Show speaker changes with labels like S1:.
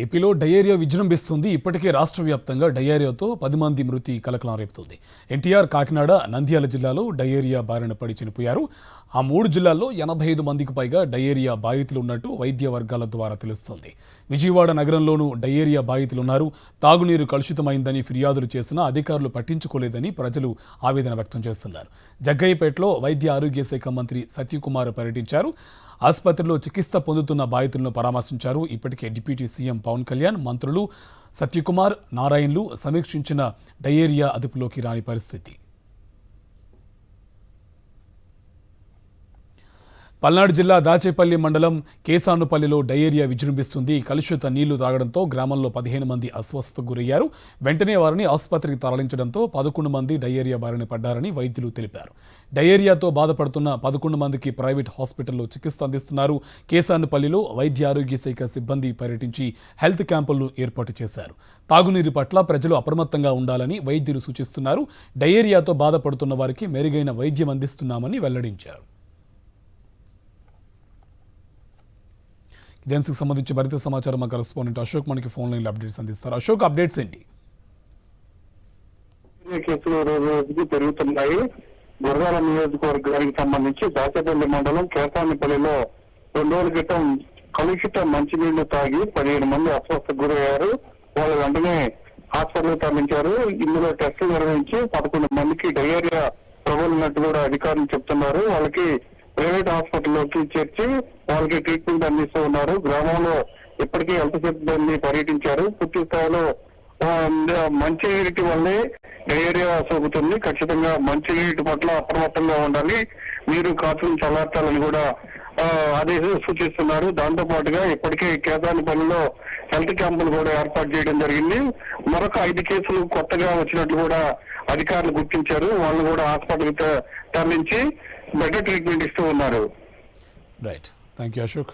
S1: ఏపీలో డయేరియా విజృంభిస్తుంది. ఇప్పటికే రాష్ట్ర వ్యాప్తంగా డయేరియాతో 10 మంది మృతి కలకలం రేపుతుంది. ఎన్టీఆర్, కాకినాడ, నంద్యాల జిల్లాలో డయేరియా బారిన పడి చనిపోయారు. ఆ 3 జిల్లాల్లో 85 మందికి పైగా డయేరియా బాధితులు ఉన్నట్టు వైద్య వర్గాల ద్వారా తెలుస్తోంది. విజయవాడ నగరంలోనూ డయేరియా బాధితులున్నారు. తాగునీరు కలుషితమైందని ఫిర్యాదులు చేసినా అధికారులు పట్టించుకోలేదని ప్రజలు ఆవేదన వ్యక్తం చేస్తున్నారు. జగ్గయ్యపేటలో వైద్య ఆరోగ్య శాఖ మంత్రి సత్యకుమార్ పర్యటించారు. ఆసుపత్రిలో చికిత్స పొందుతున్న బాధితులను పరామర్శించారు. ఇప్పటికే డిప్యూటీ సీఎం పవన్ కళ్యాణ్, మంత్రులు సత్యకుమార్, నారాయణలు సమీక్షించిన డయేరియా అదుపులోకి రాని పరిస్థితి. పల్నాడు జిల్లా దాచేపల్లి మండలం కేసానుపల్లిలో డయేరియా విజృంభిస్తుంది. కలుషిత నీళ్లు తాగడంతో గ్రామంలో 15 మంది అస్వస్థతకు గురయ్యారు. వెంటనే వారిని ఆసుపత్రికి తరలించడంతో 11 మంది డయేరియా బారిన పడ్డారని వైద్యులు తెలిపారు. డయేరియాతో బాధపడుతున్న 11 మందికి ప్రైవేట్ హాస్పిటల్లో చికిత్స అందిస్తున్నారు. కేసానుపల్లిలో వైద్య ఆరోగ్య శాఖ సిబ్బంది పర్యటించి హెల్త్ క్యాంపులను ఏర్పాటు చేశారు. తాగునీరు పట్ల ప్రజలు అప్రమత్తంగా ఉండాలని వైద్యులు సూచిస్తున్నారు. డయేరియాతో బాధపడుతున్న వారికి మెరుగైన వైద్యం అందిస్తున్నామని వెల్లడించారు. దీనికి సంబంధించి మరింత సమాచారం మా కరెస్పాండెంట్ అశోక్ మనకి ఫోన్ లైన్ అప్డేట్స్ అందిస్తారు. అశోక్, అప్డేట్స్ ఏంటి?
S2: కేసులు రోజుకి పెరుగుతున్నాయి. గురజాల నియోజకవర్గానికి సంబంధించి దాచేపల్లి మండలం కేసానిపల్లిలో 2 రోజుల క్రితం కలుషిత మంచినీళ్లు తాగి 15 మంది అస్వస్థకు గురయ్యారు. వాళ్ళు వెంటనే హాస్పిటల్ తరలించారు. ఇందులో టెస్టులు నిర్వహించి 11 మందికి డయేరియా ప్రబలినట్టు కూడా అధికారులు చెప్తున్నారు. వాళ్ళకి ప్రైవేట్ హాస్పిటల్లోకి చేర్చి వాళ్ళకి ట్రీట్మెంట్ అందిస్తూ ఉన్నారు. గ్రామంలో ఇప్పటికే హెల్త్ సిబ్బంది పర్యటించారు. పూర్తి స్థాయిలో మంచినీటి వల్లే డయేరియా సోకుతుంది. ఖచ్చితంగా మంచినీటి పట్ల అప్రమత్తంగా ఉండాలి, నీరు కాచుని చల్లార్చాలని కూడా ఆదేశాలు సూచిస్తున్నారు. దాంతో పాటుగా ఇప్పటికే కేదానిపల్లిలో హెల్త్ క్యాంపులు కూడా ఏర్పాటు చేయడం జరిగింది. మరొక 5 కేసులు కొత్తగా వచ్చినట్లు కూడా అధికారులు గుర్తించారు. వాళ్ళు కూడా హాస్పిటల్కి తరలించి బెటర్ ట్రీట్మెంట్ ఇస్తూ ఉన్నారు.
S1: Right, thank you Ashok.